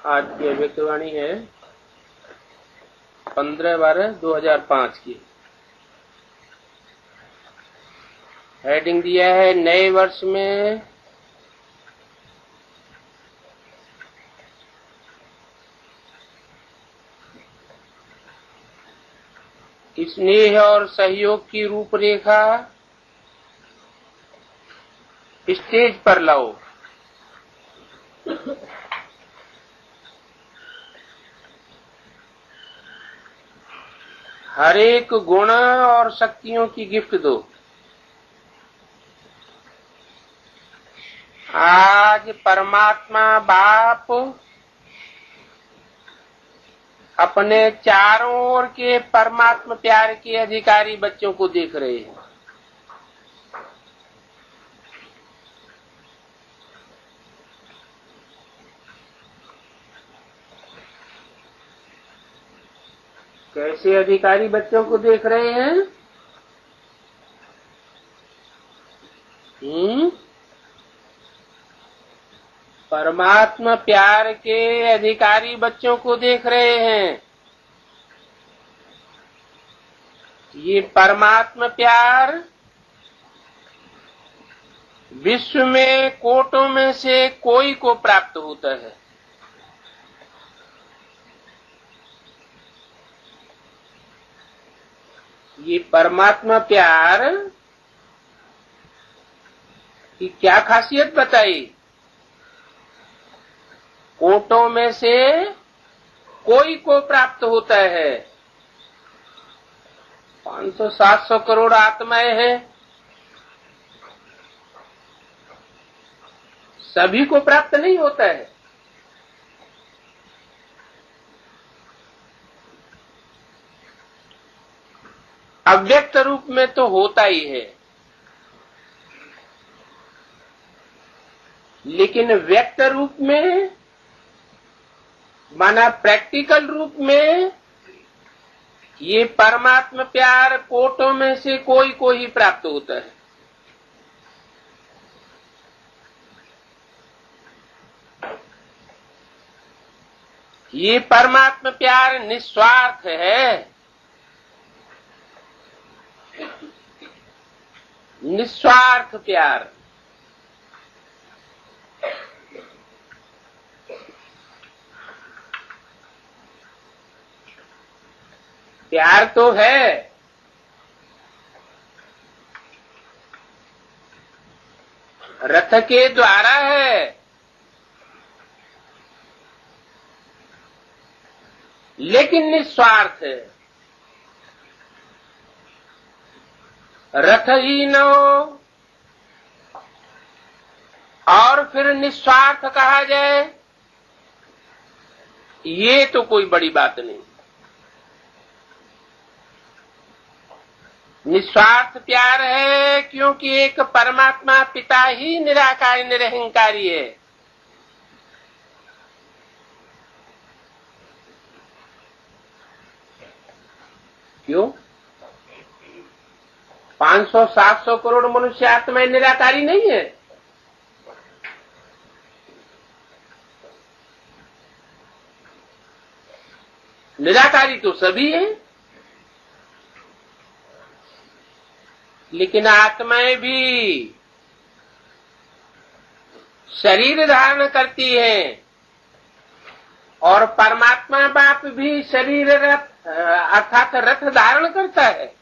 आज की अभिव्यक्तिवाणी है 15/12/2005 की। हेडिंग दिया है नए वर्ष में स्नेह और सहयोग की रूपरेखा स्टेज पर लाओ। हर एक गुण और शक्तियों की गिफ्ट दो। आज परमात्मा बाप अपने चारों ओर के परमात्मा प्यार के अधिकारी बच्चों को देख रहे हैं। कैसे अधिकारी बच्चों को देख रहे हैं? परमात्मा प्यार के अधिकारी बच्चों को देख रहे हैं। ये परमात्मा प्यार विश्व में कोटों में से कोई को प्राप्त होता है। ये परमात्मा प्यार की क्या खासियत बताई? कोटों में से कोई को प्राप्त होता है। 500-700 करोड़ आत्माएं हैं, सभी को प्राप्त नहीं होता है। अव्यक्त रूप में तो होता ही है, लेकिन व्यक्त रूप में माना प्रैक्टिकल रूप में ये परमात्मा प्यार कोटों में से कोई को ही प्राप्त होता है। ये परमात्मा प्यार निस्वार्थ है। निस्वार्थ प्यार। प्यार तो है, रथ के द्वारा है, लेकिन निस्वार्थ है। रथ ही न हो और फिर निस्वार्थ कहा जाए, ये तो कोई बड़ी बात नहीं। निस्वार्थ प्यार है क्योंकि एक परमात्मा पिता ही निराकार निरहंकारी है। क्यों? 500-700 करोड़ मनुष्य आत्माएं निराकारी नहीं है? निराकारी तो सभी है, लेकिन आत्माएं भी शरीर धारण करती हैं और परमात्मा बाप भी शरीर रथ अर्थात रथ धारण करता है।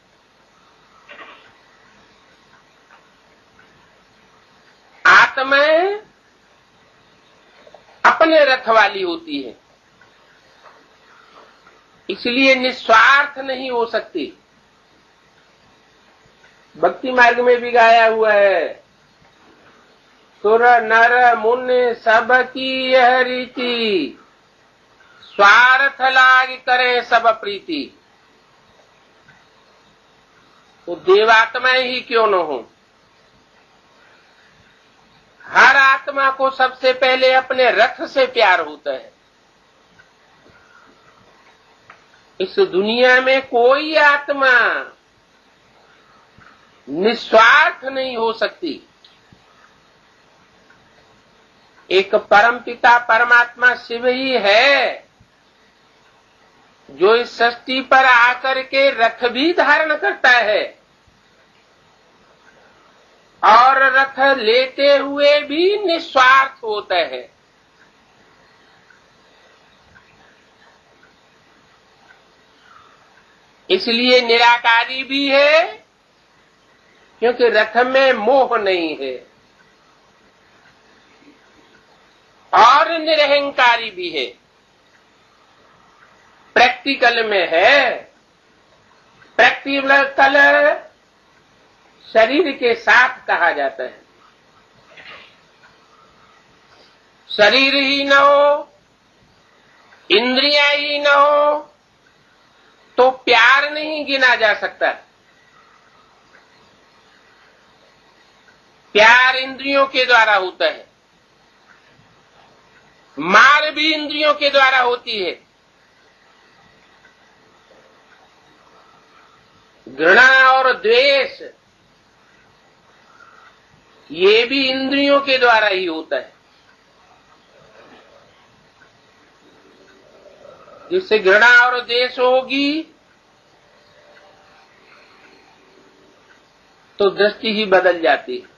आत्माएं अपने रथ वाली होती है, इसलिए निस्वार्थ नहीं हो सकती। भक्ति मार्ग में भी गाया हुआ है, सुर नर मुनि सब की यह रीति, स्वार्थ लाग करे सब प्रीति। तो देवात्माएं ही क्यों न हो, हर आत्मा को सबसे पहले अपने रथ से प्यार होता है। इस दुनिया में कोई आत्मा निस्वार्थ नहीं हो सकती। एक परम पिता परमात्मा शिव ही है जो इस सृष्टि पर आकर के रथ भी धारण करता है और रथ लेते हुए भी निस्वार्थ होता है। इसलिए निराकारी भी है क्योंकि रथ में मोह नहीं है, और निरहंकारी भी है। प्रैक्टिकल में है। प्रैक्टिकल शरीर के साथ कहा जाता है। शरीर ही न हो, इंद्रियां ही न हो तो प्यार नहीं गिना जा सकता। प्यार इंद्रियों के द्वारा होता है, मार भी इंद्रियों के द्वारा होती है। घृणा और द्वेष ये भी इंद्रियों के द्वारा ही होता है। जिससे घृणा और द्वेष होगी तो दृष्टि ही बदल जाती है।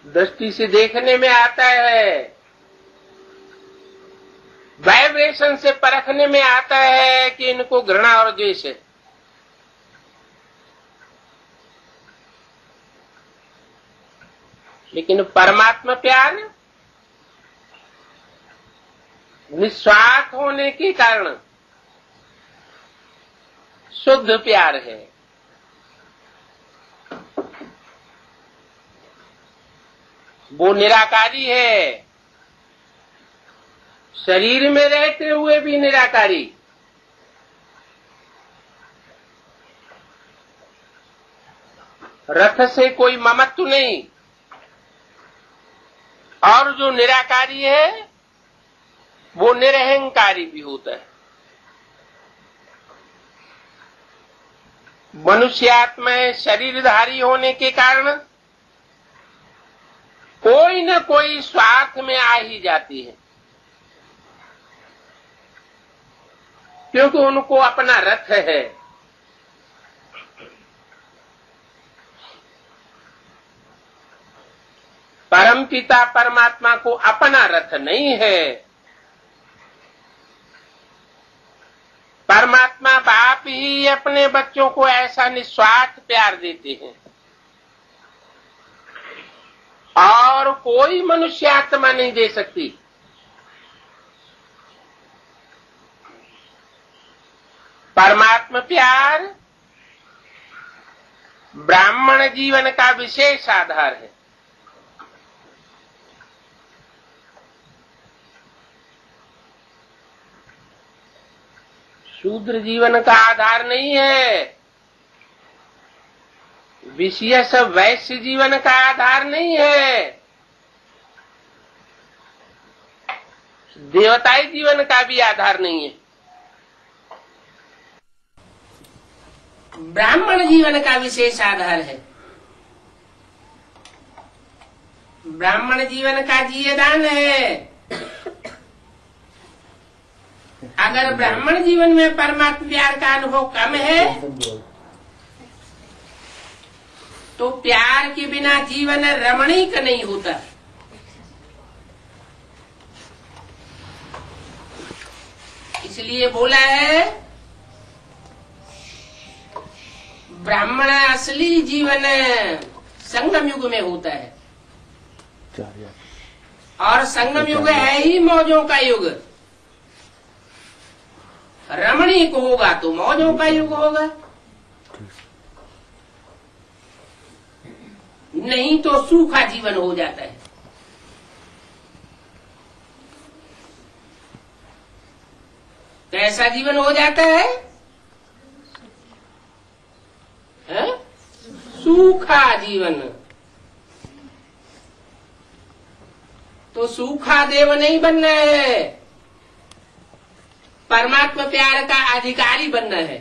दृष्टि से देखने में आता है, वाइब्रेशन से परखने में आता है कि इनको घृणा और द्वेष है। लेकिन परमात्मा प्यार निस्वार्थ होने के कारण शुद्ध प्यार है। वो निराकारी है, शरीर में रहते हुए भी निराकारी। रथ से कोई ममत्व नहीं, और जो निराकारी है वो निरहंकारी भी होता है। मनुष्यात्मा शरीरधारी होने के कारण कोई न कोई स्वार्थ में आ ही जाती है, क्योंकि उनको अपना रथ है। परमपिता परमात्मा को अपना रथ नहीं है। परमात्मा बाप ही अपने बच्चों को ऐसा निस्वार्थ प्यार देते हैं, और कोई मनुष्य आत्मा नहीं दे सकती। परमात्मा प्यार ब्राह्मण जीवन का विशेष आधार है। शूद्र जीवन का आधार नहीं है। विशेष वैश्य जीवन का आधार नहीं है। देवताई जीवन का भी आधार नहीं है। ब्राह्मण जीवन का विशेष आधार है। ब्राह्मण जीवन का जीवदान है। अगर ब्राह्मण जीवन में परमात्मा प्यार का अनुभव कम है तो प्यार के बिना जीवन रमणीक नहीं होता। इसलिए बोला है ब्राह्मण असली जीवन संगम युग में होता है, और संगम युग है ही मौजों का युग। रमणीक होगा तो मौजों का युग होगा, नहीं तो सूखा जीवन हो जाता है। कैसा जीवन हो जाता है? सूखा जीवन। तो सूखा देव नहीं बनना है, परमात्मा प्यार का अधिकारी बनना है।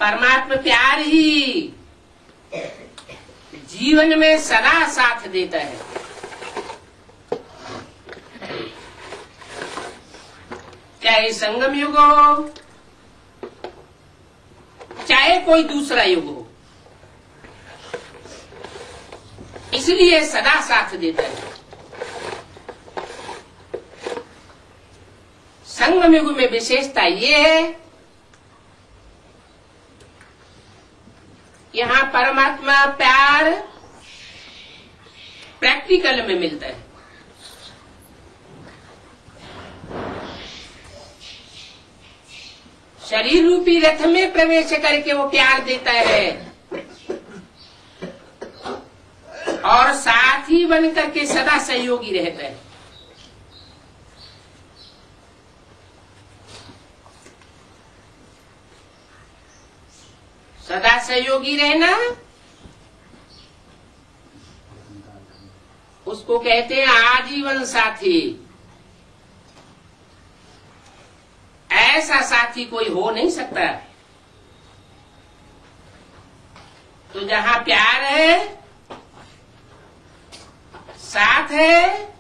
परमात्मा प्यार ही जीवन में सदा साथ देता है। चाहे संगम युग हो, चाहे कोई दूसरा युग हो, इसलिए सदा साथ देता है। संगम युग में विशेषता ये है, यहां परमात्मा प्यार प्रैक्टिकल में मिलता है। शरीर रूपी रथ में प्रवेश करके वो प्यार देता है और साथी बन करके सदा सहयोगी रहता है। सदा सहयोगी रहना उसको कहते हैं आजीवन साथी। ऐसा साथी कोई हो नहीं सकता। तो जहां प्यार है, साथ है,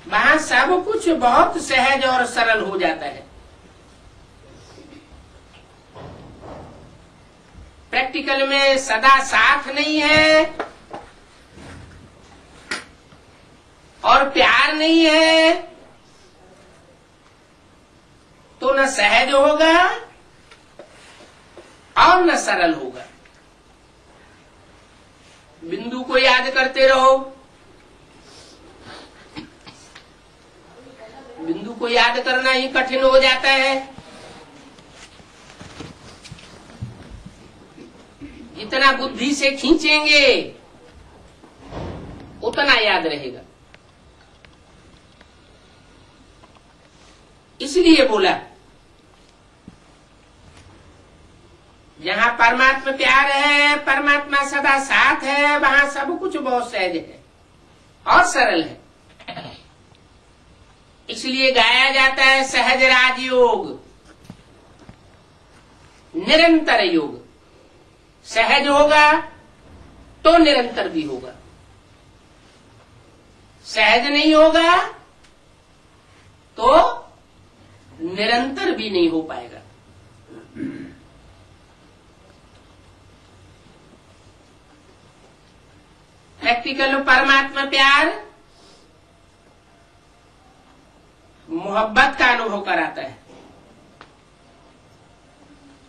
वहां सब कुछ बहुत सहज और सरल हो जाता है। प्रैक्टिकल में सदा साथ नहीं है और प्यार नहीं है तो न सहज होगा और न सरल होगा। बिंदु को याद करते रहो। बिंदु को याद करना ही कठिन हो जाता है। जितना बुद्धि से खींचेंगे उतना याद रहेगा। इसलिए बोला जहां परमात्मा प्यार है, परमात्मा सदा साथ है, वहां सब कुछ बहुत सहज है और सरल है। इसलिए गाया जाता है सहज राजयोग, निरंतर योग। सहज होगा तो निरंतर भी होगा, सहज नहीं होगा तो निरंतर भी नहीं हो पाएगा। प्रैक्टिकल परमात्मा प्यार मोहब्बत का अनुभव कराता है,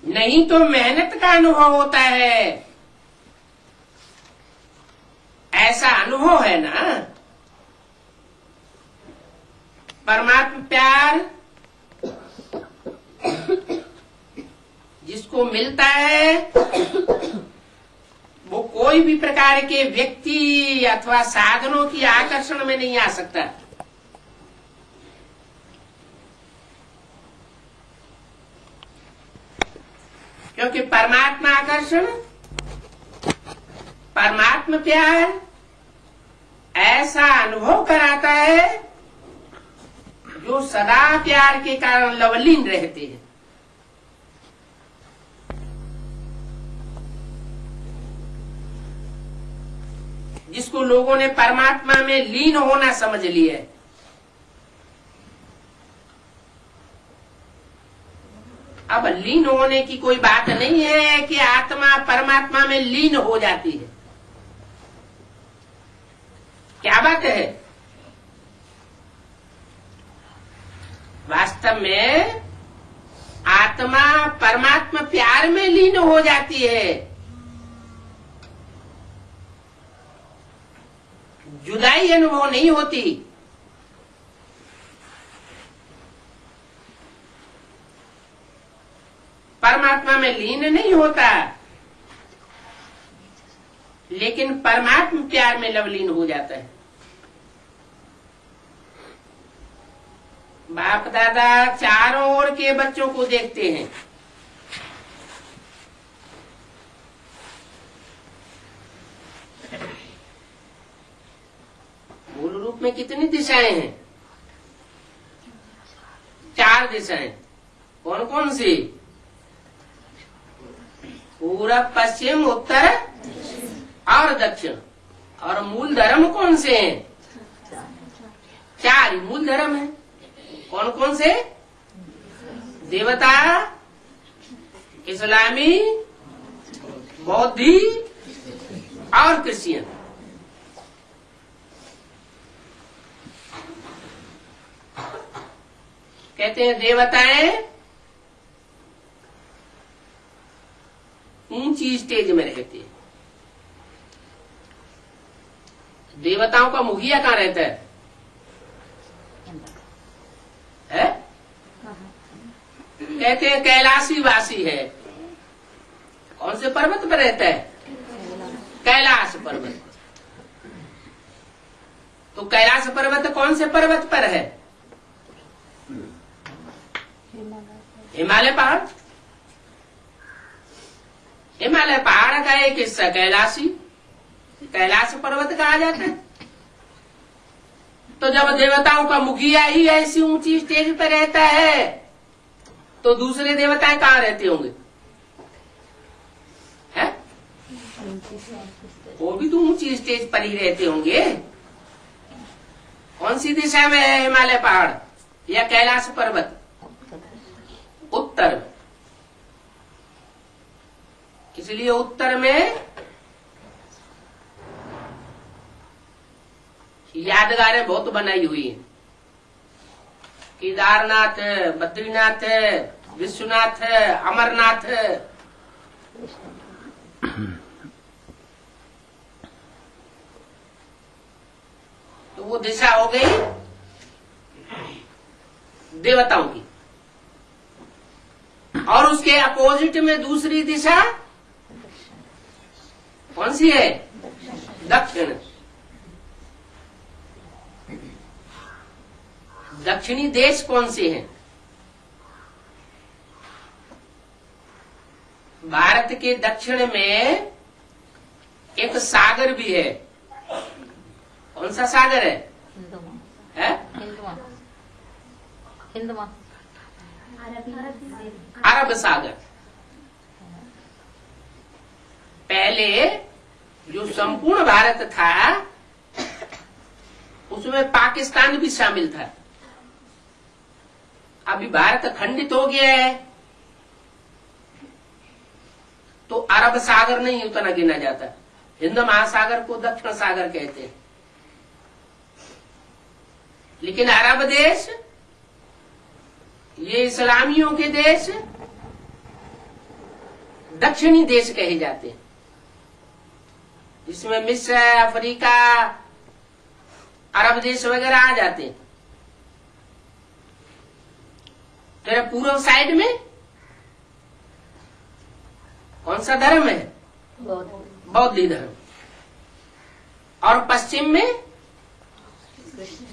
नहीं तो मेहनत का अनुभव होता है। ऐसा अनुभव है ना। परमात्मा प्यार जिसको मिलता है वो कोई भी प्रकार के व्यक्ति अथवा साधनों की आकर्षण में नहीं आ सकता। क्योंकि परमात्मा आकर्षण, परमात्मा प्यार ऐसा अनुभव कराता है जो सदा प्यार के कारण लवलीन रहते हैं। जिसको लोगों ने परमात्मा में लीन होना समझ लिया है। अब लीन होने की कोई बात नहीं है कि आत्मा परमात्मा में लीन हो जाती है। क्या बात है? वास्तव में आत्मा परमात्मा प्यार में लीन हो जाती है। जुदाई अनुभव नहीं होती। परमात्मा में लीन नहीं होता, लेकिन परमात्मा प्यार में लवलीन हो जाता है। बाप दादा चारों ओर के बच्चों को देखते हैं। मूल रूप में कितनी दिशाएं हैं? 4 दिशाएं। कौन कौन सी? पूरब, पश्चिम, उत्तर और दक्षिण। और मूल धर्म कौन से हैं? 4 मूल धर्म है। कौन कौन से? देवता, इस्लामी, बौद्धी और क्रिश्चियन। कहते हैं देवताएं ऊंची स्टेज में रहते हैं। देवताओं का मुखिया कहाँ रहता है? कहते हैं कैलाशी वासी है। कौन से पर्वत पर रहता है? कैलाश पर्वत। तो कैलाश पर्वत कौन से पर्वत पर है? हिमालय पहाड़। हिमालय पहाड़ का एक हिस्सा कैलाशी, कैलाश पर्वत कहा जाता है। तो जब देवताओं का मुखिया ही ऐसी ऊंची स्टेज पर रहता है तो दूसरे देवता कहाँ रहते होंगे? है? वो भी तो ऊंची स्टेज पर ही रहते होंगे। कौन सी दिशा में है हिमालय पहाड़ या कैलाश पर्वत? उत्तर। इसलिए उत्तर में यादगारें बहुत बनाई हुई हैं। केदारनाथ, बद्रीनाथ, विश्वनाथ, अमरनाथ। तो वो दिशा हो गई देवताओं की। और उसके अपोजिट में दूसरी दिशा कौन सी है? दक्षिण। दक्षिणी देश कौन से हैं? भारत के दक्षिण में एक सागर भी है। कौन सा सागर है? अरब सागर। पहले जो संपूर्ण भारत था उसमें पाकिस्तान भी शामिल था। अभी भारत खंडित हो गया है तो अरब सागर नहीं उतना गिना जाता। हिंद महासागर को दक्षिण सागर कहते हैं। लेकिन अरब देश, ये इस्लामियों के देश दक्षिणी देश कहे जाते हैं। इसमें मिस्र, अफ्रीका, अरब देश वगैरह आ जाते हैं। तो पूर्व साइड में कौन सा धर्म है? बौद्ध धर्म। और पश्चिम में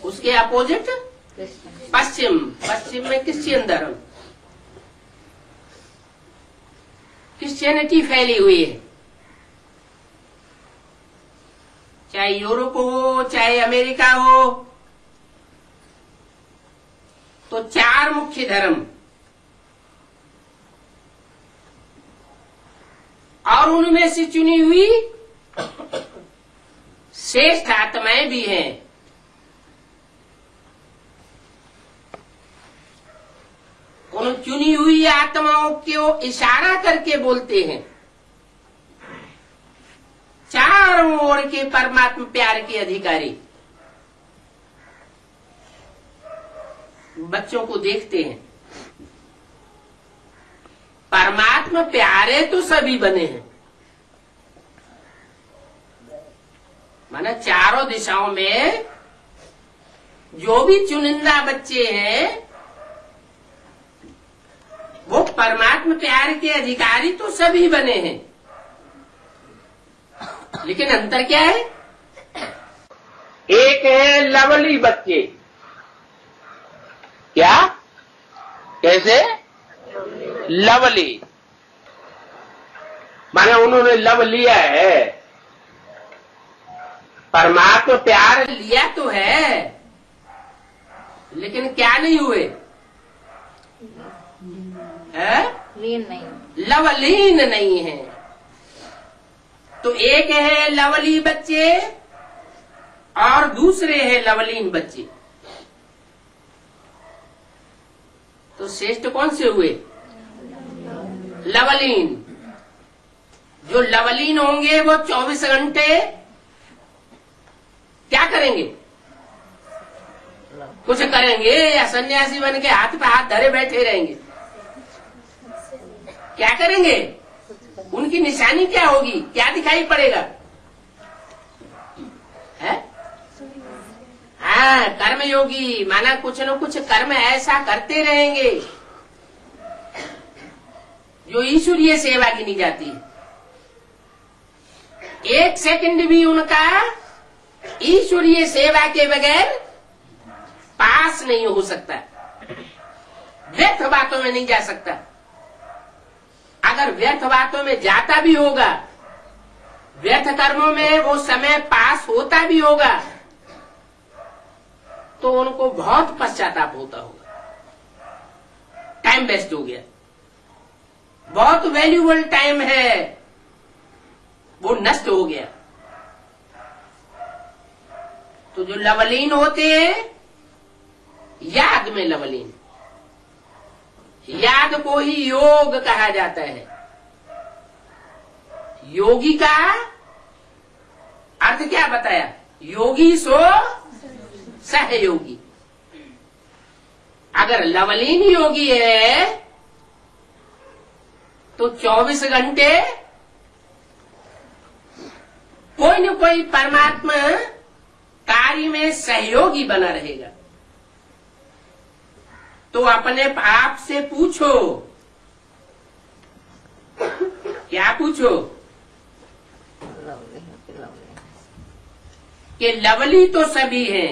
उसके अपोजिट पश्चिम में क्रिश्चियन धर्म। क्रिश्चियनिटी फैली हुई है। चाहे यूरोप हो, चाहे अमेरिका हो, तो 4 मुख्य धर्म और उनमें से चुनी हुई श्रेष्ठ आत्माएं भी हैं। उन चुनी हुई आत्माओं को इशारा करके बोलते हैं। चारों ओर के परमात्मा प्यार के अधिकारी बच्चों को देखते हैं। परमात्मा प्यारे तो सभी बने हैं, माना चारों दिशाओं में जो भी चुनिंदा बच्चे हैं वो परमात्मा प्यार के अधिकारी तो सभी बने हैं। लेकिन अंतर क्या है? एक है लवली बच्चे। क्या? कैसे? लवली माने उन्होंने लव लिया है। परमात्मा प्यार लिया तो है लेकिन क्या नहीं हुए? लीन नहीं, लवलीन नहीं है। तो एक है लवली बच्चे और दूसरे है लवलीन बच्चे। तो श्रेष्ठ कौन से हुए? लवलीन। जो लवलीन होंगे वो 24 घंटे क्या करेंगे? कुछ करेंगे या सन्यासी बन के हाथ पे हाथ धरे बैठे रहेंगे? क्या करेंगे? उनकी निशानी क्या होगी? क्या दिखाई पड़ेगा? है? हाँ, कर्म योगी माना कुछ न कुछ कर्म ऐसा करते रहेंगे जो ईश्वरीय सेवा गिनी जाती है। एक सेकंड भी उनका ईश्वरीय सेवा के बगैर पास नहीं हो सकता, व्यर्थ बातों में नहीं जा सकता। अगर व्यर्थ बातों में जाता भी होगा, व्यर्थ कर्मों में वो समय पास होता भी होगा, तो उनको बहुत पश्चाताप होता होगा। टाइम वेस्ट हो गया, बहुत वैल्यूबल टाइम है वो नष्ट हो गया। तो जो लवलीन होते हैं, याद में लवलीन, याद को ही योग कहा जाता है। योगी का अर्थ क्या बताया? योगी सो सहयोगी। अगर लवलीन योगी है तो 24 घंटे कोई न कोई परमात्मा कार्य में सहयोगी बना रहेगा। तो अपने आप से पूछो, क्या पूछो? कि लवली तो सभी हैं।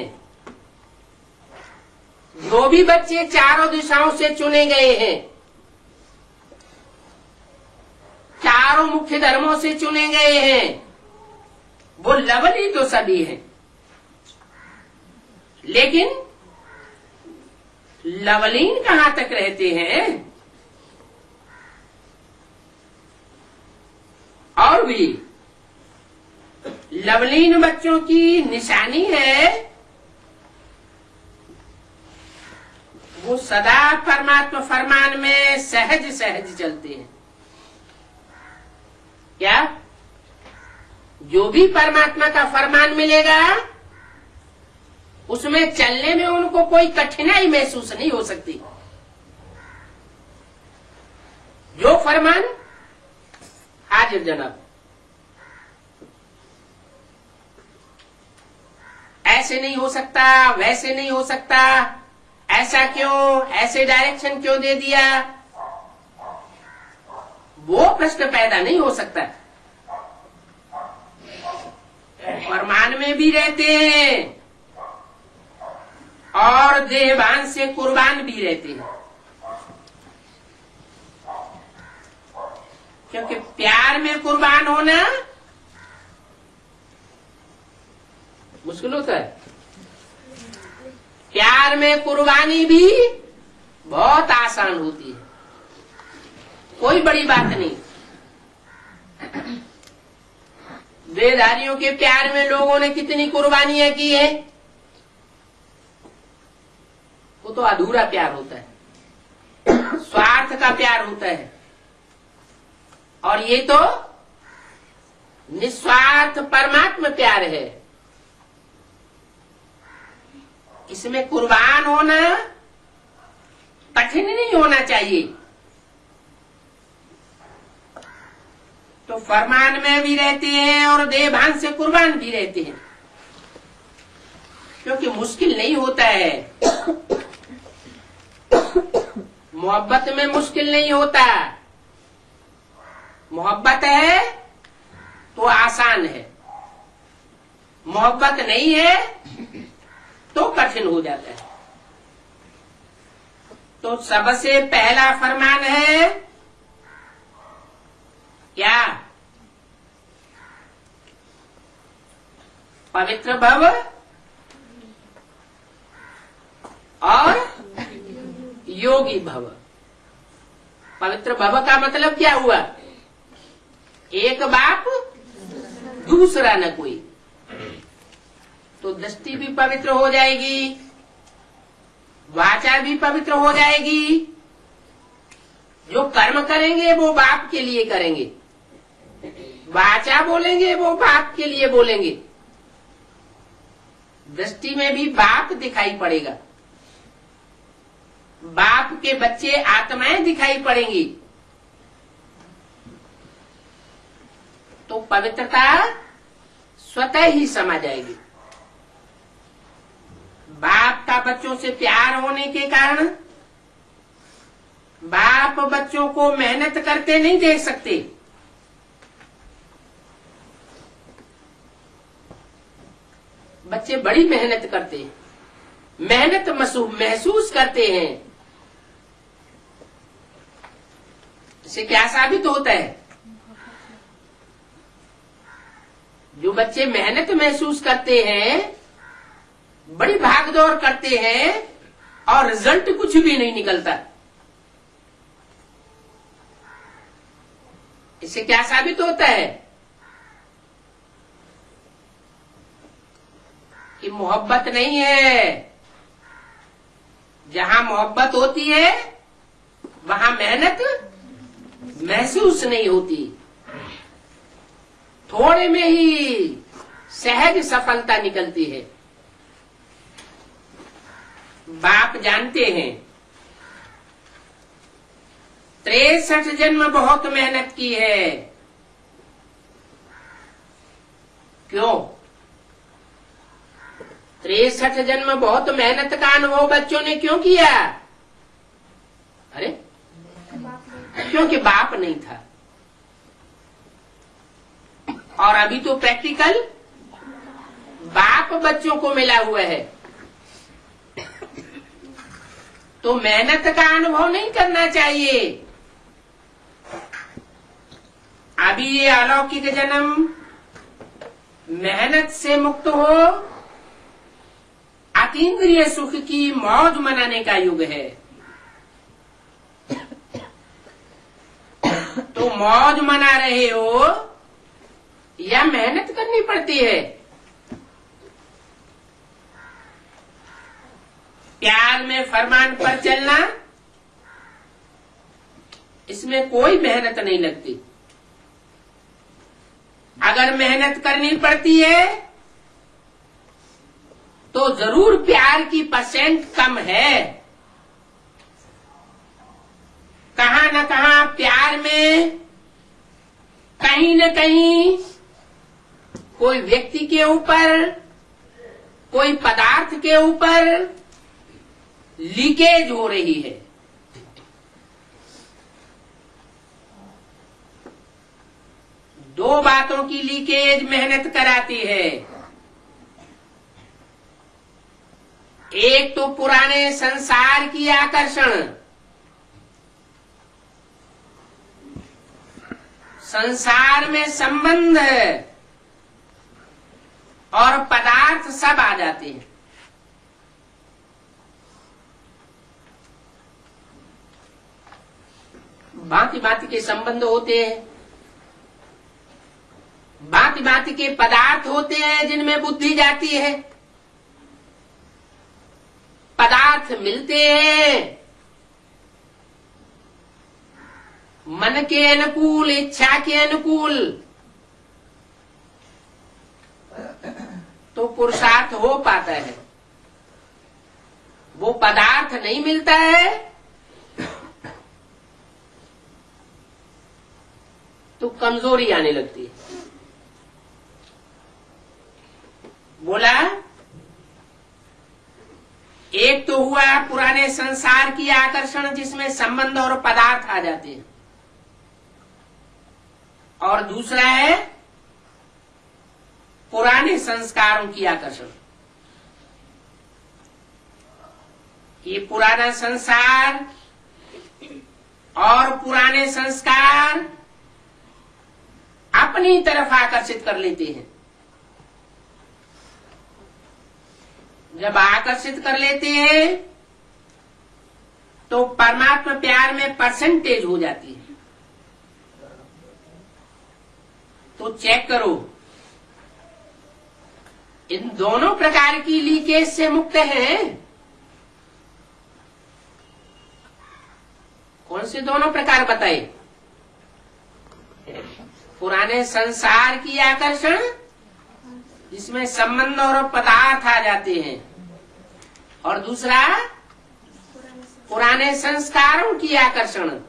जो भी बच्चे चारों दिशाओं से चुने गए हैं, चारों मुख्य धर्मों से चुने गए हैं, वो लवली तो सभी हैं। लेकिन लवलीन कहां तक रहते हैं? और भी लवलीन बच्चों की निशानी है वो सदा परमात्मा फरमान में सहज सहज चलते हैं। क्या? जो भी परमात्मा का फरमान मिलेगा उसमें चलने में उनको कोई कठिनाई महसूस नहीं हो सकती। जो फरमान हाजिर जनाब, ऐसे नहीं हो सकता, वैसे नहीं हो सकता, ऐसा क्यों, ऐसे डायरेक्शन क्यों दे दिया, वो प्रश्न पैदा नहीं हो सकता। फरमान में भी रहते हैं और देहभान से कुर्बान भी रहते हैं। क्योंकि प्यार में कुर्बान होना मुश्किल होता है। प्यार में कुर्बानी भी बहुत आसान होती है, कोई बड़ी बात नहीं। देहधारियों के प्यार में लोगों ने कितनी कुर्बानियां की है, वो तो अधूरा प्यार होता है, स्वार्थ का प्यार होता है। और ये तो निस्वार्थ परमात्मा प्यार है। इसमें कुर्बान होना कठिन नहीं होना चाहिए। तो फरमान में भी रहते हैं और देहभान से कुर्बान भी रहते हैं, क्योंकि मुश्किल नहीं होता है। मोहब्बत में मुश्किल नहीं होता, मोहब्बत है तो आसान है, मोहब्बत नहीं है तो कठिन हो जाता है। तो सबसे पहला फरमान है क्या? पवित्र भव और योगी भव। पवित्र भव का मतलब क्या हुआ? एक बाप दूसरा न कोई। तो दृष्टि भी पवित्र हो जाएगी, वाचा भी पवित्र हो जाएगी। जो कर्म करेंगे वो बाप के लिए करेंगे, वाचा बोलेंगे वो बाप के लिए बोलेंगे। दृष्टि में भी बाप दिखाई पड़ेगा, बाप के बच्चे आत्माएं दिखाई पड़ेंगी। तो पवित्रता स्वतः ही समा जाएगी। बाप का बच्चों से प्यार होने के कारण बाप बच्चों को मेहनत करते नहीं देख सकते। बच्चे बड़ी मेहनत करते हैं, मेहनत महसूस करते हैं। इससे क्या साबित होता है? जो बच्चे मेहनत महसूस करते हैं, बड़ी भागदौड़ करते हैं और रिजल्ट कुछ भी नहीं निकलता। इससे क्या साबित होता है? कि मोहब्बत नहीं है। जहां मोहब्बत होती है वहां मेहनत महसूस नहीं होती। थोड़े में ही सहज सफलता निकलती है। बाप जानते हैं 63 जन्म बहुत मेहनत की है। क्यों? 63 जन्म बहुत मेहनत का अनुभव बच्चों ने क्यों किया? अरे क्योंकि बाप नहीं था। और अभी तो प्रैक्टिकल बाप बच्चों को मिला हुआ है। तो मेहनत का अनुभव नहीं करना चाहिए। अभी ये अलौकिक जन्म मेहनत से मुक्त हो, अतीन्द्रिय सुख की मौज मनाने का युग है। तो मौज मना रहे हो या मेहनत करनी पड़ती है? प्यार में फरमान पर चलना, इसमें कोई मेहनत नहीं लगती। अगर मेहनत करनी पड़ती है तो जरूर प्यार की परसेंट कम है। कहां न कहां प्यार में कहीं न कहीं कोई व्यक्ति के ऊपर, कोई पदार्थ के ऊपर लीकेज हो रही है। दो बातों की लीकेज मेहनत कराती है। एक तो पुराने संसार की आकर्षण, संसार में संबंध और पदार्थ सब आ जाते हैं। भांति भांति के संबंध होते हैं, भांति भांति के पदार्थ होते हैं जिनमें बुद्धि जाती है। पदार्थ मिलते हैं मन के अनुकूल, इच्छा के अनुकूल, तो पुरुषार्थ हो पाता है। वो पदार्थ नहीं मिलता है तो कमजोरी आने लगती है। बोला एक तो हुआ पुराने संसार की आकर्षण जिसमें संबंध और पदार्थ आ जाते हैं, और दूसरा है पुराने संस्कारों की आकर्षण। ये पुराना संसार और पुराने संस्कार अपनी तरफ आकर्षित कर लेते हैं। जब आकर्षित कर लेते हैं तो परमात्मा प्यार में परसेंटेज हो जाती है। तो चेक करो इन दोनों प्रकार की लीकेज से मुक्त हैं। कौन से दोनों प्रकार बताए? पुराने संसार की आकर्षण, जिसमें संबंध और पदार्थ आ जाते हैं, और दूसरा पुराने संस्कारों की आकर्षण।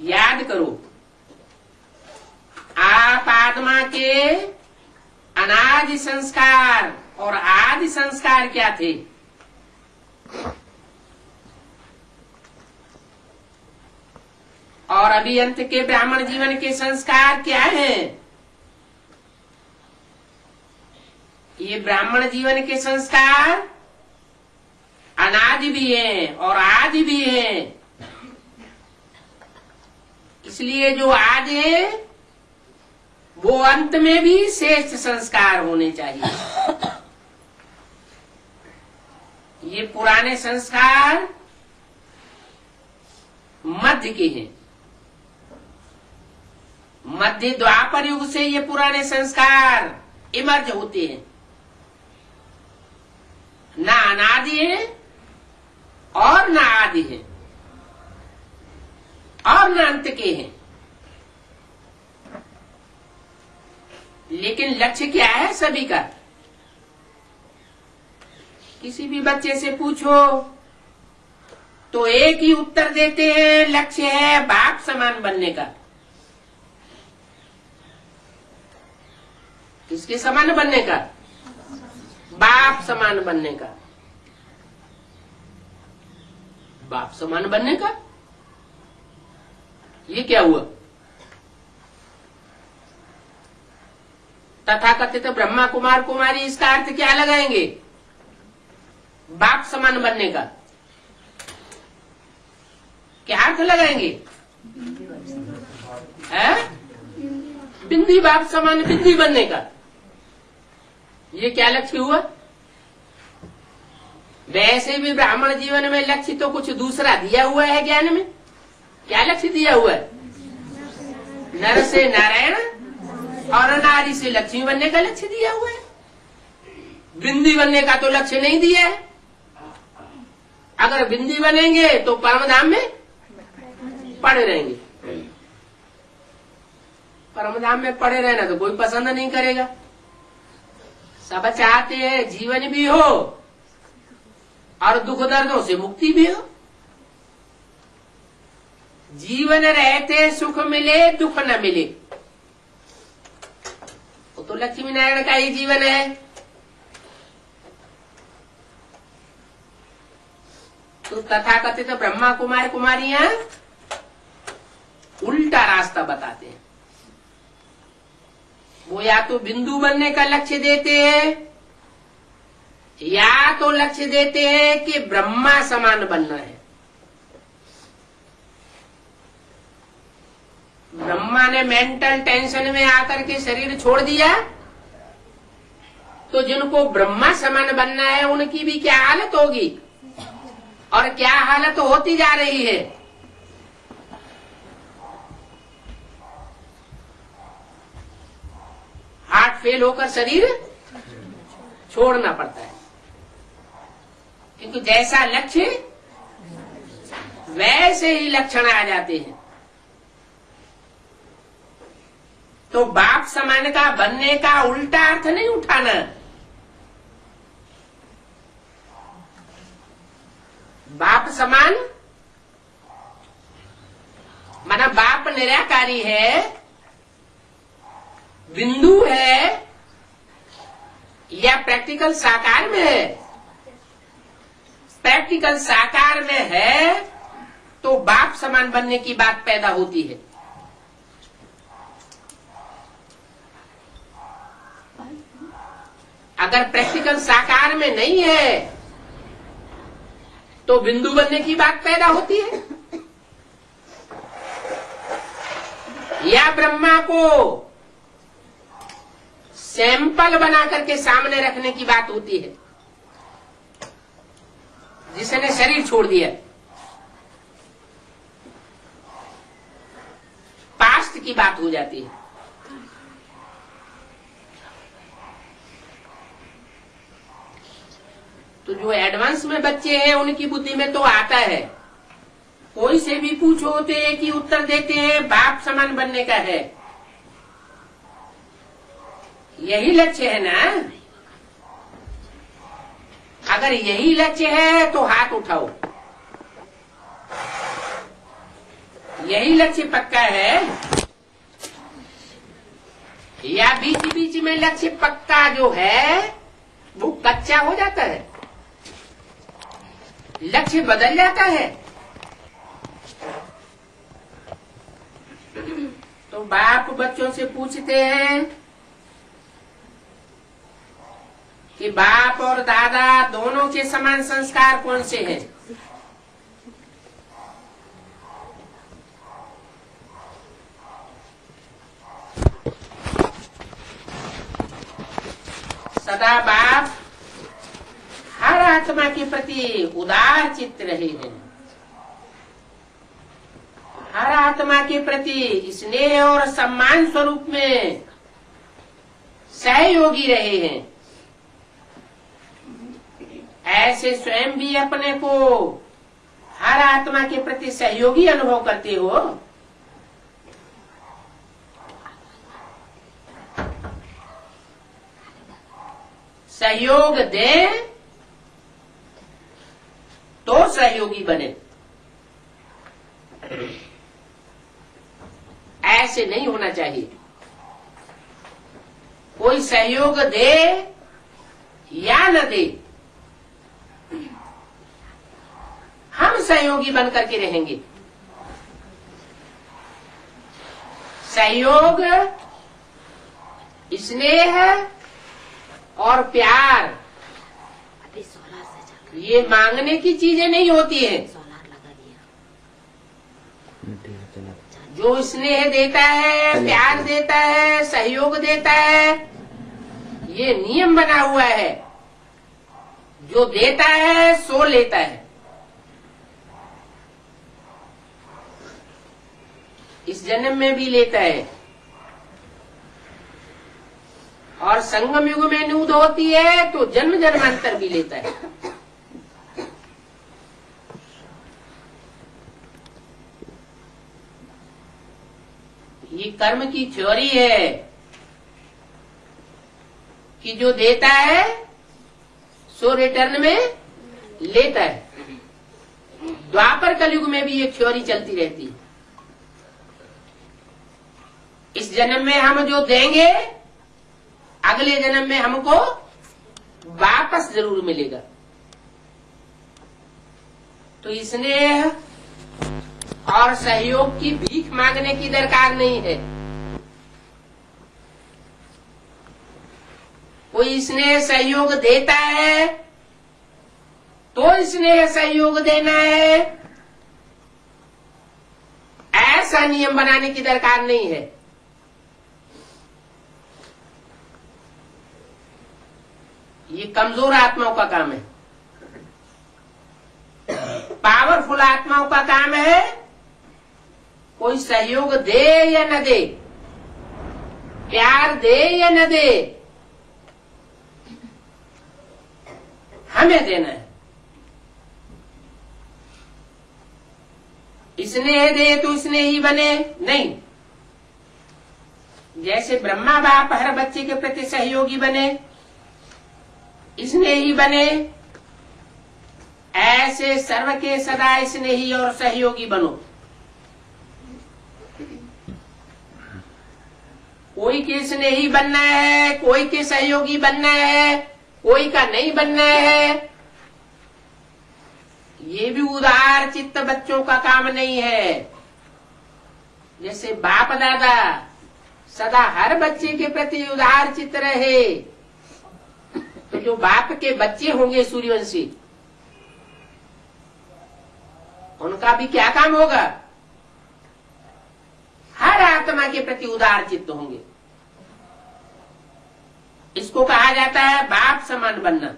याद करो, आप आत्मा के अनादि संस्कार और आदि संस्कार क्या थे? और अभी अंत के ब्राह्मण जीवन के संस्कार क्या हैं? ये ब्राह्मण जीवन के संस्कार अनादि भी हैं और आदि भी हैं। इसलिए जो आज है वो अंत में भी श्रेष्ठ संस्कार होने चाहिए। ये पुराने संस्कार मध्य के हैं। मध्य द्वापर युग से ये पुराने संस्कार इमर्ज होते हैं। ना अनादि है और ना आदि है और ना अंत के हैं। लेकिन लक्ष्य क्या है सभी का? किसी भी बच्चे से पूछो तो एक ही उत्तर देते हैं, लक्ष्य है बाप समान बनने का। किसके समान बनने का? बाप समान बनने का। बाप समान बनने का ये क्या हुआ? तथाकथित ब्रह्मा कुमार कुमारी, इसका अर्थ क्या लगाएंगे? बाप समान बनने का क्या अर्थ लगाएंगे? बिंदी बाप समान बिंदी बनने का। ये क्या लक्ष्य हुआ? वैसे भी ब्राह्मण जीवन में लक्ष्य तो कुछ दूसरा दिया हुआ है। ज्ञान में क्या लक्ष्य दिया हुआ है? नर से नारायण और नारी से लक्ष्मी बनने का लक्ष्य दिया हुआ है। बिंदी बनने का तो लक्ष्य नहीं दिया है। अगर बिंदी बनेंगे तो परमधाम में पड़े रहेंगे। परमधाम में पड़े रहना तो कोई पसंद नहीं करेगा। सब चाहते हैं जीवन भी हो और दुख दर्दों से मुक्ति भी हो। जीवन रहते सुख मिले दुख न मिले, वो तो लक्ष्मी नारायण का ही जीवन है। तो तथाकथित ब्रह्मा कुमार कुमारियां उल्टा रास्ता बताते हैं। वो या तो बिंदु बनने का लक्ष्य देते हैं या तो लक्ष्य देते हैं कि ब्रह्मा समान बनना है। ब्रह्मा ने मेंटल टेंशन में आकर के शरीर छोड़ दिया तो जिनको ब्रह्मा समान बनना है उनकी भी क्या हालत होगी और क्या हालत होती जा रही है। हार्ट फेल होकर शरीर छोड़ना पड़ता है, क्योंकि जैसा लक्ष्य वैसे ही लक्षण आ जाते हैं। तो बाप समान का बनने का उल्टा अर्थ नहीं उठाना। बाप समान माना बाप निराकारी है, बिंदु है या प्रैक्टिकल साकार में है। प्रैक्टिकल साकार में है तो बाप समान बनने की बात पैदा होती है। अगर प्रैक्टिकल साकार में नहीं है तो बिंदु बनने की बात पैदा होती है। या ब्रह्मा को सैंपल बना करके सामने रखने की बात होती है, जिसने शरीर छोड़ दिया। पास्ट की बात हो जाती है। तो जो एडवांस में बच्चे हैं उनकी बुद्धि में तो आता है, कोई से भी पूछो तो एक ही उत्तर देते हैं, बाप समान बनने का है। यही लक्ष्य है ना? अगर यही लक्ष्य है तो हाथ उठाओ। यही लक्ष्य पक्का है या बीच बीच में लक्ष्य पक्का जो है वो कच्चा हो जाता है, लक्ष्य बदल जाता है? तो बाप बच्चों से पूछते हैं कि बाप और दादा दोनों के समान संस्कार कौन से हैं? सदा बाप हर आत्मा के प्रति उदार चित्त रहे हैं, हर आत्मा के प्रति स्नेह और सम्मान स्वरूप में सहयोगी रहे हैं। ऐसे स्वयं भी अपने को हर आत्मा के प्रति सहयोगी अनुभव करते हो। सहयोग दे तो सहयोगी बने, ऐसे नहीं होना चाहिए। कोई सहयोग दे या न दे, हम सहयोगी बन करके रहेंगे। सहयोग, स्नेह और प्यार ये मांगने की चीजें नहीं होती है। जो स्नेह देता है, प्यार देता है, सहयोग देता है, ये नियम बना हुआ है। जो देता है सो लेता है। इस जन्म में भी लेता है और संगम युग में नूद होती है तो जन्म जन्मांतर भी लेता है। ये कर्म की थ्योरी है कि जो देता है सो रिटर्न में लेता है। द्वापर कलयुग में भी ये थ्योरी चलती रहती है। इस जन्म में हम जो देंगे अगले जन्म में हमको वापस जरूर मिलेगा। तो स्नेह और सहयोग की भीख मांगने की दरकार नहीं है। कोई स्नेह सहयोग देता है तो स्नेह सहयोग देना है, ऐसा नियम बनाने की दरकार नहीं है। ये कमजोर आत्माओं का काम है। पावरफुल आत्माओं का काम है कोई सहयोग दे या न दे, प्यार दे या न दे, हमें देना है। स्नेह दे तो स्नेही बने नहीं। जैसे ब्रह्मा बाप हर बच्चे के प्रति सहयोगी बने, स्नेही बने, ऐसे सर्व के सदा स्नेही और सहयोगी बनो। कोई के स्नेही बनना है, कोई के सहयोगी बनना है, कोई का नहीं बनना है, ये भी उदार चित्त बच्चों का काम नहीं है। जैसे बाप दादा सदा हर बच्चे के प्रति उदार चित्त रहे, तो जो बाप के बच्चे होंगे सूर्यवंशी, उनका भी क्या काम होगा? हर आत्मा के प्रति उदार चित्त होंगे। इसको कहा जाता है बाप समान बनना।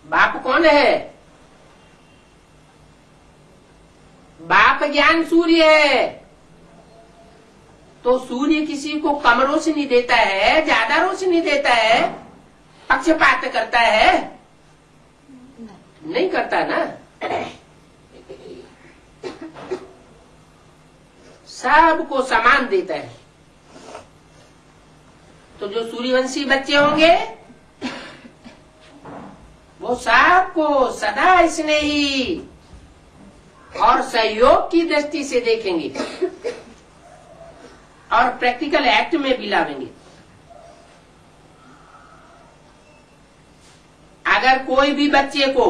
बाप कौन है? बाप ज्ञान सूर्य है। तो सूर्य किसी को कम रोशनी देता है, ज्यादा रोशनी देता है, पक्षपात करता है? नहीं करता ना। सबको समान देता है। तो जो सूर्यवंशी बच्चे होंगे वो सबको सदा स्नेही और सहयोग की दृष्टि से देखेंगे और प्रैक्टिकल एक्ट में भी लावेंगे। अगर कोई भी बच्चे को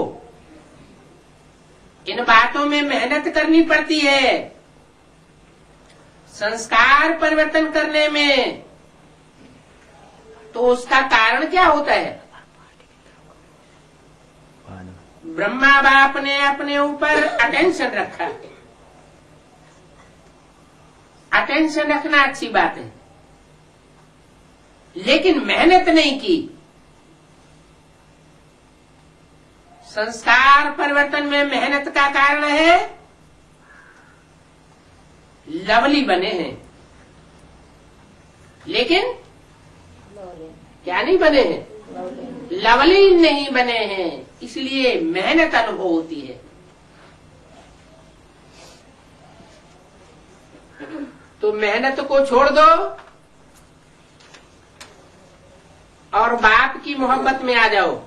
इन बातों में मेहनत करनी पड़ती है, संस्कार परिवर्तन करने में, तो उसका कारण क्या होता है? ब्रह्मा बाप ने अपने ऊपर अटेंशन रखा। अटेंशन रखना अच्छी बात है, लेकिन मेहनत नहीं की। संस्कार परिवर्तन में मेहनत का कारण है लवली बने हैं, लेकिन क्या नहीं बने हैं? लवली नहीं बने हैं, इसलिए मेहनत अनुभव होती है। तो मेहनत को छोड़ दो और बाप की मोहब्बत में आ जाओ।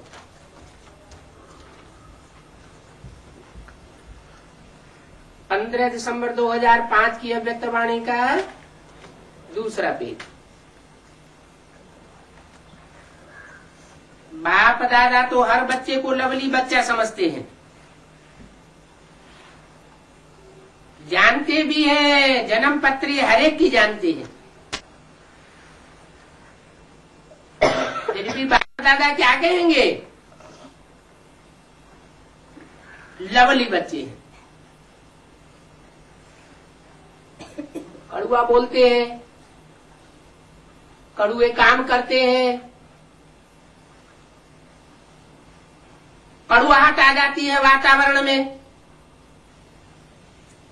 दिसंबर 2005 की अव्यक्तवाणी का दूसरा पेज। बाप दादा तो हर बच्चे को लवली बच्चा समझते हैं, जानते भी हैं, जन्म पत्री हर एक की जानते हैं। फिर भी बाप दादा क्या कहेंगे? लवली बच्चे हैं। कड़ुआ बोलते हैं, कड़ुए काम करते हैं, कड़ुआहट आ जाती है वातावरण में,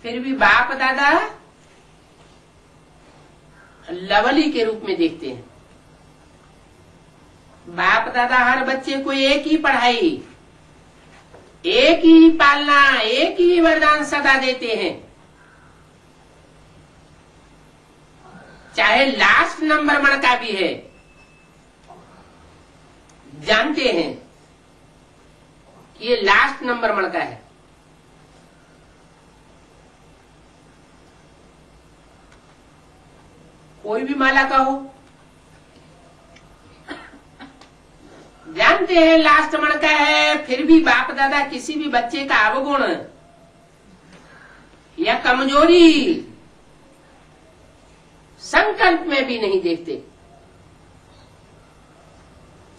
फिर भी बाप दादा लवली के रूप में देखते हैं। बाप दादा हर बच्चे को एक ही पढ़ाई, एक ही पालना, एक ही वरदान सदा देते हैं। चाहे लास्ट नंबर मणका भी है, जानते हैं कि ये लास्ट नंबर मणका है। कोई भी माला का हो, जानते हैं लास्ट मणका है, फिर भी बाप दादा किसी भी बच्चे का अवगुण या कमजोरी संकल्प में भी नहीं देखते।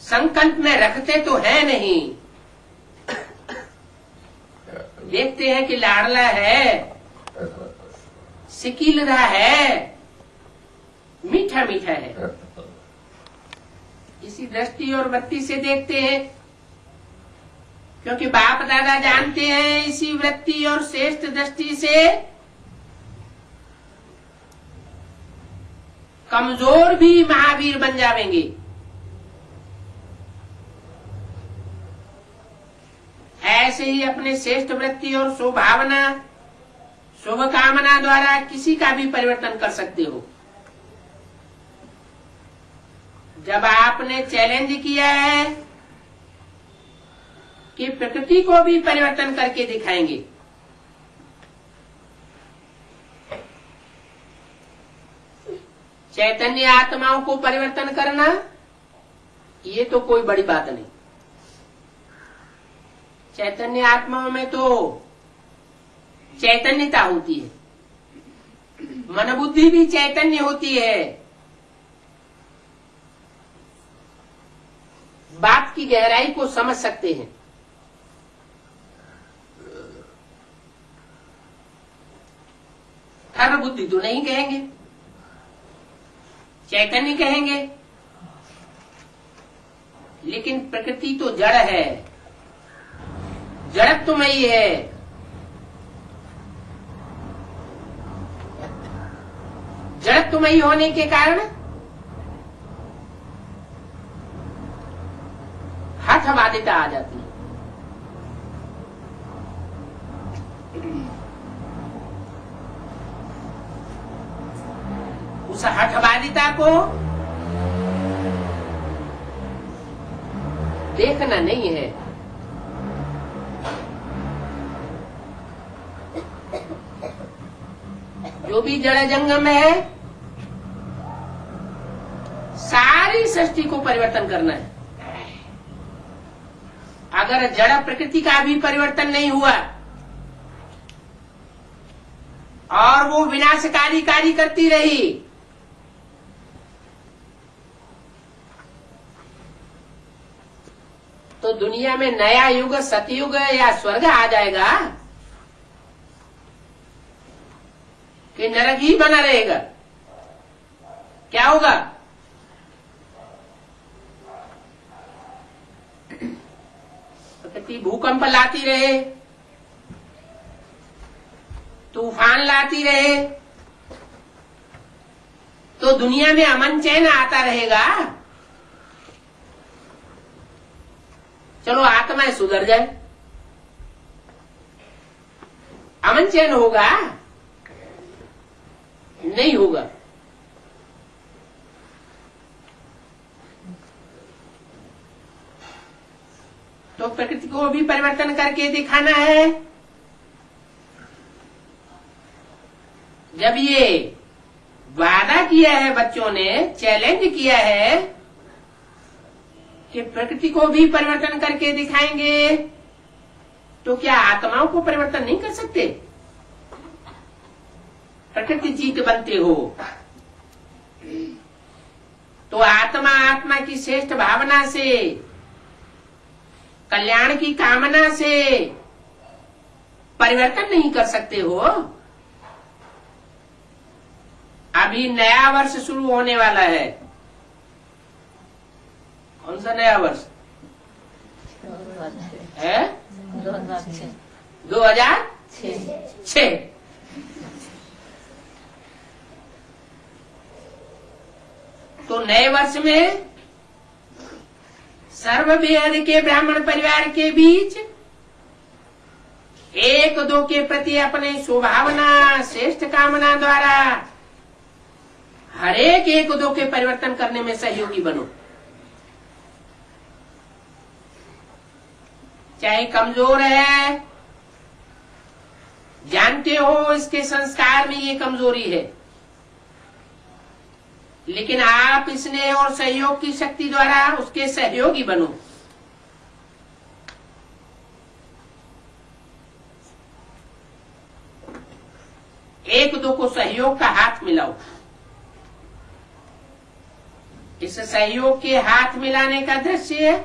संकल्प में रखते तो है नहीं, देखते हैं कि लाडला है, सिकीलदा है, मीठा मीठा है, इसी दृष्टि और वृत्ति से देखते हैं। क्योंकि बाप दादा जानते हैं इसी वृत्ति और श्रेष्ठ दृष्टि से कमजोर भी महावीर बन जाएंगे। ऐसे ही अपने श्रेष्ठ वृत्ति और स्वभावना, शुभ कामना द्वारा किसी का भी परिवर्तन कर सकते हो। जब आपने चैलेंज किया है कि प्रकृति को भी परिवर्तन करके दिखाएंगे, चैतन्य आत्माओं को परिवर्तन करना, ये तो कोई बड़ी बात नहीं। चैतन्य आत्माओं में तो चैतन्यता होती है, मन बुद्धि भी चैतन्य होती है। बात की गहराई को समझ सकते हैं। सर्व बुद्धि तो नहीं कहेंगे, चैतन्य कहेंगे, लेकिन प्रकृति तो जड़ है, जड़त्वमयी है। जड़त्वमयी होने के कारण हठवादिता आ जाती है। उस हठवादिता को देखना नहीं है। जो भी जड़ जंगम है, सारी सृष्टि को परिवर्तन करना है। अगर जड़ प्रकृति का भी परिवर्तन नहीं हुआ और वो विनाशकारी कार्य करती रही, तो दुनिया में नया युग, सतयुग या स्वर्ग आ जाएगा कि नरक ही बना रहेगा? क्या होगा? प्रकृति भूकंप लाती रहे, तूफान लाती रहे, तो दुनिया में अमन चैन आता रहेगा? चलो आत्माएं सुधर जाए, अमन चैन होगा? नहीं होगा। तो प्रकृति को भी परिवर्तन करके दिखाना है। जब ये वादा किया है, बच्चों ने चैलेंज किया है कि प्रकृति को भी परिवर्तन करके दिखाएंगे, तो क्या आत्माओं को परिवर्तन नहीं कर सकते? प्रकृति जीत बनते हो तो आत्मा आत्मा की श्रेष्ठ भावना से, कल्याण की कामना से परिवर्तन नहीं कर सकते हो? अभी नया वर्ष शुरू होने वाला है। कौन सा नया वर्ष है? 2006। तो नए वर्ष में सर्ववेद के ब्राह्मण परिवार के बीच एक दो के प्रति अपने स्वभावना, श्रेष्ठ कामना द्वारा हरेक एक दो के परिवर्तन करने में सहयोगी बनो। चाहे कमजोर है, जानते हो इसके संस्कार में ये कमजोरी है, लेकिन आप स्नेह और सहयोग की शक्ति द्वारा उसके सहयोगी बनो। एक दो को सहयोग का हाथ मिलाओ। इस सहयोग के हाथ मिलाने का दृश्य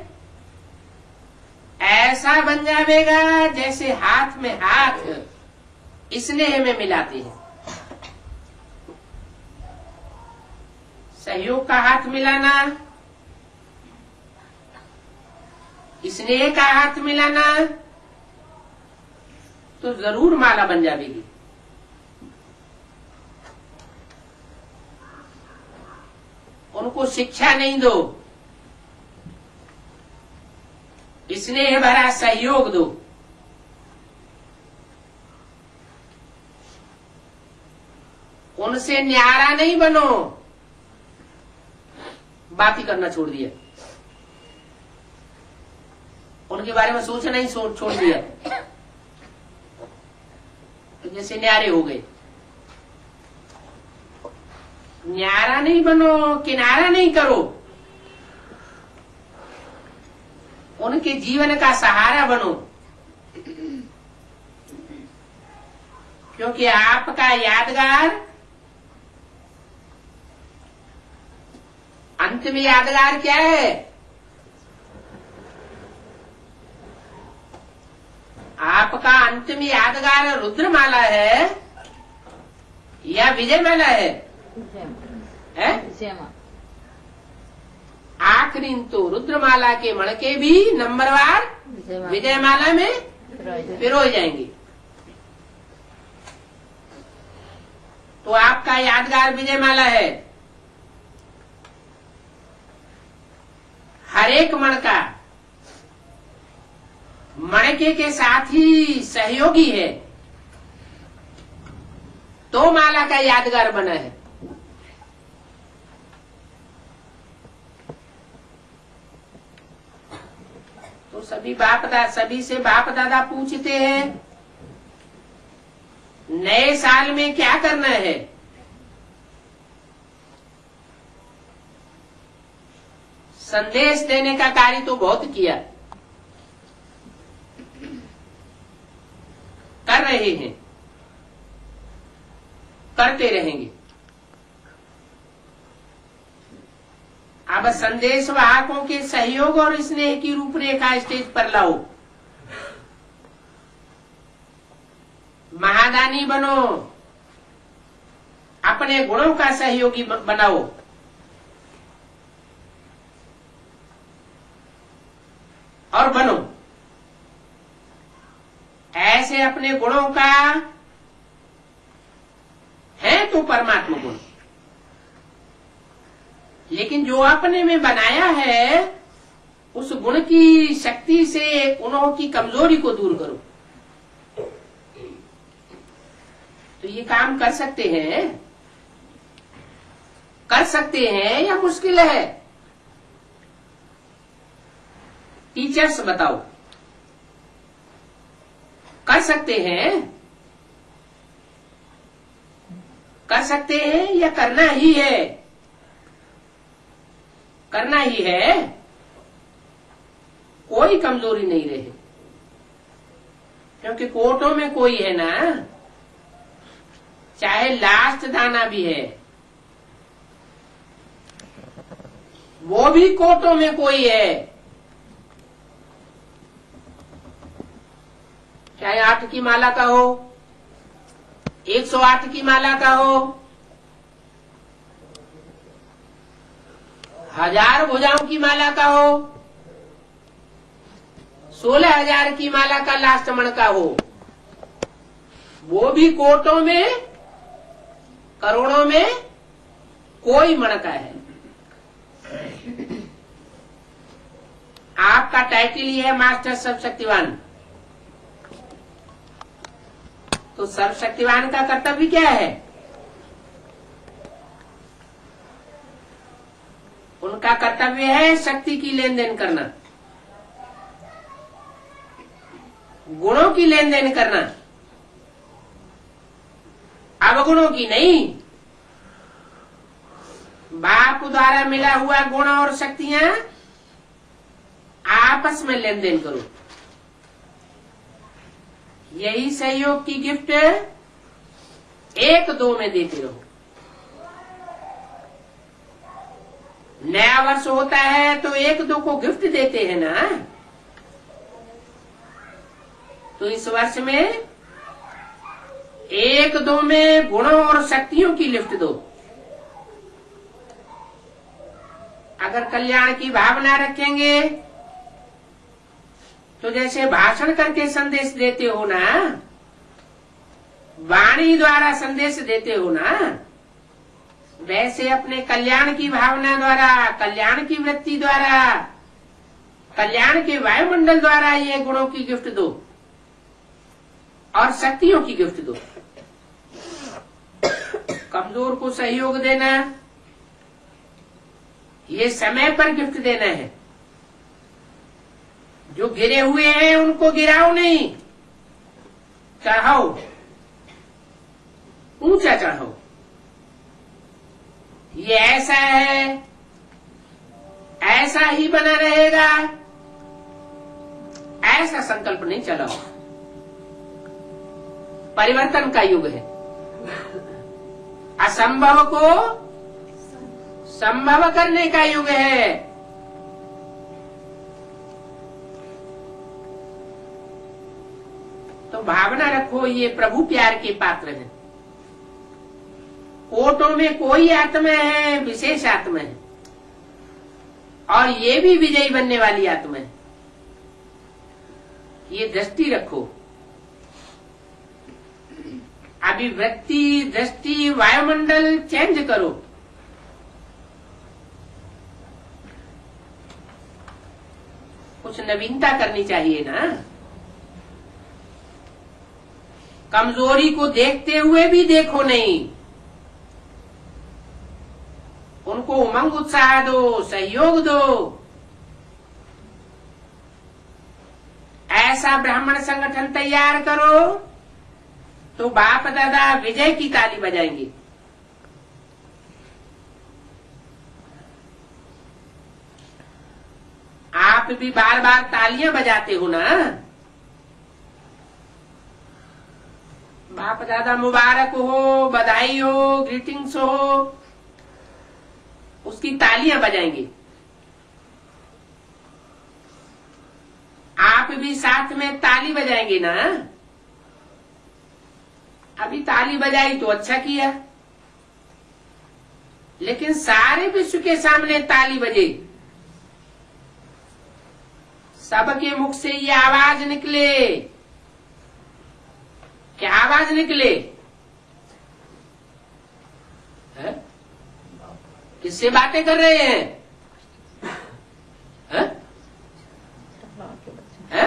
ऐसा बन जाएगा जैसे हाथ में हाथ स्नेह में मिलाते हैं। सहयोग का हाथ मिलाना, स्नेह का हाथ मिलाना, तो जरूर माला बन जाएगी। उनको शिक्षा नहीं दो, स्नेह भरा सहयोग दो। उनसे न्यारा नहीं बनो, बात ही करना छोड़ दिया, उनके बारे में सोचना ही छोड़ दिया, तो जैसे न्यारे हो गए। न्यारा नहीं बनो, किनारा नहीं करो, उनके जीवन का सहारा बनो, क्योंकि आपका यादगार अंतिम यादगार क्या है? आपका अंतिम यादगार रुद्रमाला है या विजयमाला है? आखिरी तो रुद्रमाला के मणके भी नंबरवार विजयमाला में पिरो जाएंगे। तो आपका यादगार विजयमाला है। हर एक मणका मणके के साथ ही सहयोगी है तो माला का यादगार बना है। तो सभी से बाप दादा पूछते हैं नए साल में क्या करना है। संदेश देने का कार्य तो बहुत किया, कर रहे हैं, करते रहेंगे। अब संदेश वाहकों के सहयोग और स्नेह की रूपरेखा स्टेज पर लाओ। महादानी बनो, अपने गुणों का सहयोगी बनाओ। और बनो ऐसे अपने गुणों का है तो परमात्मा गुण, लेकिन जो अपने में बनाया है उस गुण की शक्ति से गुणों की कमजोरी को दूर करो। तो ये काम कर सकते हैं या मुश्किल है? टीचर्स बताओ, कर सकते हैं या करना ही है? करना ही है, कोई कमजोरी नहीं रहे, क्योंकि कोटों में कोई है ना, चाहे लास्ट दाना भी है वो भी कोटों में कोई है, चाहे 8 की माला का हो, 108 की माला का हो, 1000 भुजाओं की माला का हो, 16,000 की माला का लास्ट मण का हो, वो भी कोटों में करोड़ों में कोई मण का है। आपका टाइटल ही है मास्टर सर्वशक्तिवान। तो सर्वशक्तिवान का कर्तव्य क्या है? उनका कर्तव्य है शक्ति की लेन देन करना, गुणों की लेन देन करना, अवगुणों की नहीं। बाप द्वारा मिला हुआ गुण और शक्तियां आपस में लेन देन करो। यही सहयोग की गिफ्ट 1-2 में देते रहो। नया वर्ष होता है तो 1-2 को गिफ्ट देते हैं ना, तो इस वर्ष में 1-2 में गुणों और शक्तियों की लिफ्ट दो। अगर कल्याण की भावना रखेंगे तो जैसे भाषण करके संदेश देते हो ना, वाणी द्वारा संदेश देते हो ना, वैसे अपने कल्याण की भावना द्वारा, कल्याण की वृत्ति द्वारा, कल्याण के वायुमंडल द्वारा ये गुणों की गिफ्ट दो और शक्तियों की गिफ्ट दो। कमजोर को सहयोग देना, ये समय पर गिफ्ट देना है। जो गिरे हुए हैं उनको गिराओ नहीं, चढ़ाओ, ऊंचा चढ़ाओ। ये ऐसा है, ऐसा ही बना रहेगा, ऐसा संकल्प नहीं चलाओ। परिवर्तन का युग है। असंभव को संभव करने का युग है। तो भावना रखो ये प्रभु प्यार के पात्र हैं। कोटों में कोई आत्मा है, विशेष आत्मा है, और ये भी विजयी बनने वाली आत्मा है। ये दृष्टि रखो। अभिव्यक्ति, दृष्टि, वायुमंडल चेंज करो। कुछ नवीनता करनी चाहिए ना। कमजोरी को देखते हुए भी देखो नहीं, उनको उमंग उत्साह दो, सहयोग दो। ऐसा ब्राह्मण संगठन तैयार करो तो बाप दादा विजय की ताली बजाएंगे। आप भी बार बार तालियां बजाते हो ना, बाप दादा मुबारक हो, बधाई हो, ग्रीटिंग्स हो, उसकी तालियां बजाएंगे। आप भी साथ में ताली बजाएंगे ना। अभी ताली बजाई तो अच्छा किया, लेकिन सारे विश्व के सामने ताली बजे, सबके मुख से ये आवाज निकले। क्या आवाज निकले? है? किससे बातें कर रहे हैं? है? है?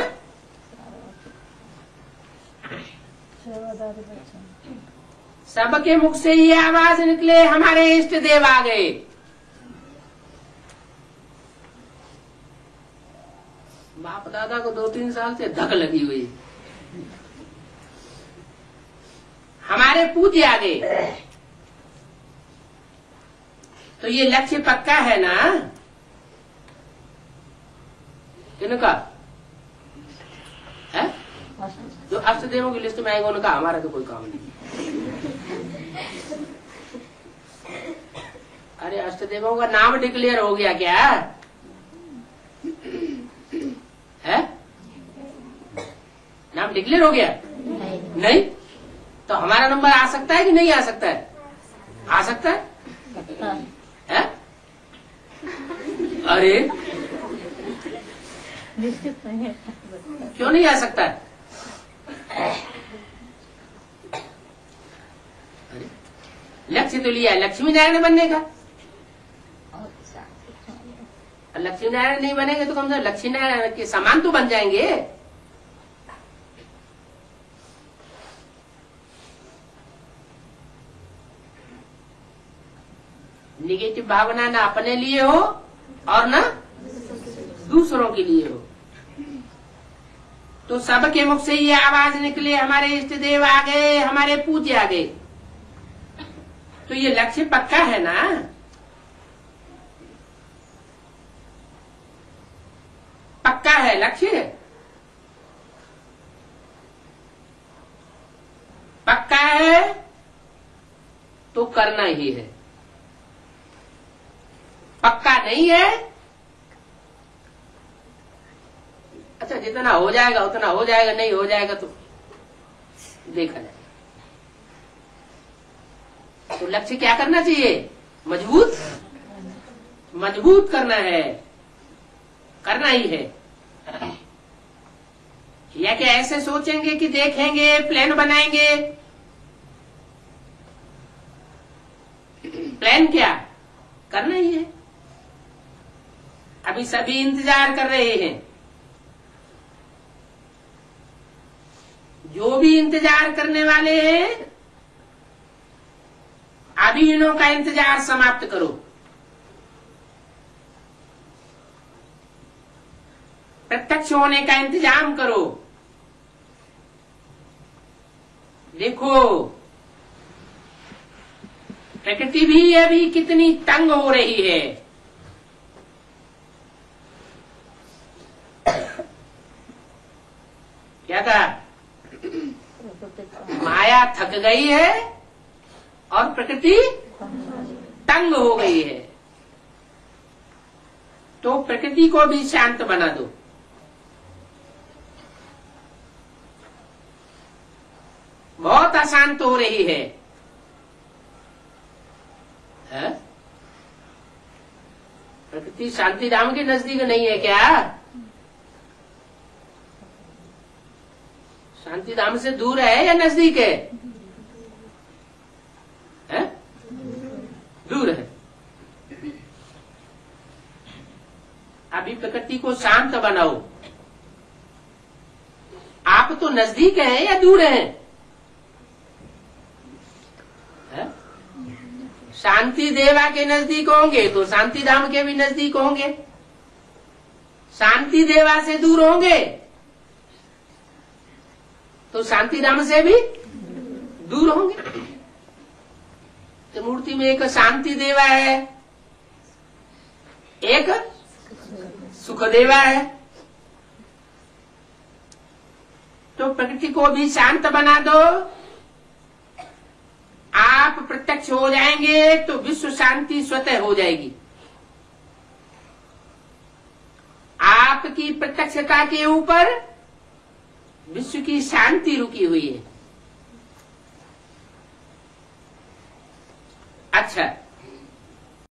सबके मुख से ये आवाज निकले, हमारे इष्ट देव आ गए। बाप दादा को 2-3 साल से धक लगी हुई, हमारे पूज्य आ गए। तो ये लक्ष्य पक्का है ना? किनका है? जो अष्टदेवों की लिस्ट में आएगा उनका, हमारा तो कोई काम नहीं। अरे अष्टदेवों का नाम डिक्लेयर हो गया क्या है? नाम डिक्लेयर हो गया? नहीं। तो हमारा नंबर आ सकता है कि नहीं आ सकता है? आ सकता है? अरे क्यों नहीं आ सकता है? लक्ष्य तो लिया लक्ष्मी नारायण बनने का। लक्ष्मी नारायण नहीं बनेंगे तो कम से कम लक्ष्मी नारायण के समान तो बन जाएंगे। निगेटिव भावना ना अपने लिए हो और ना दूसरों के लिए हो। तो सबके मुख से ये आवाज निकले, हमारे इष्ट देव आ गए, हमारे पूज्य आ गए। तो ये लक्ष्य पक्का है ना? पक्का है लक्ष्य? पक्का है तो करना ही है। पक्का नहीं है, अच्छा जितना हो जाएगा उतना हो जाएगा, नहीं हो जाएगा तो देखा जाए। तो लक्ष्य क्या करना चाहिए? मजबूत मजबूत करना है, करना ही है। या क्या ऐसे सोचेंगे कि देखेंगे, प्लान बनाएंगे? प्लान क्या करना ही है। अभी सभी इंतजार कर रहे हैं, जो भी इंतजार करने वाले हैं अभी इन्हों का इंतजार समाप्त करो। प्रत्यक्ष होने का इंतजाम करो। देखो प्रकृति भी अभी कितनी तंग हो रही है। क्या कहा? माया थक गई है और प्रकृति तंग हो गई है। तो प्रकृति को भी शांत बना दो। बहुत अशांत हो रही है, प्रकृति शांति धाम के नजदीक नहीं है क्या? शांति धाम से दूर है या नजदीक है? दूर है। अभी प्रकृति को शांत बनाओ। आप तो नजदीक हैं या दूर हैं? शांति देवा के नजदीक होंगे तो शांति धाम के भी नजदीक होंगे, शांति देवा से दूर होंगे तो शांति धाम से भी दूर होंगे। तो मूर्ति में एक शांति देवा है, एक सुख देवा है। तो प्रकृति को भी शांत बना दो, आप प्रत्यक्ष हो जाएंगे तो विश्व शांति स्वतः हो जाएगी। आपकी प्रत्यक्षता के ऊपर विश्व की शांति रुकी हुई है। अच्छा,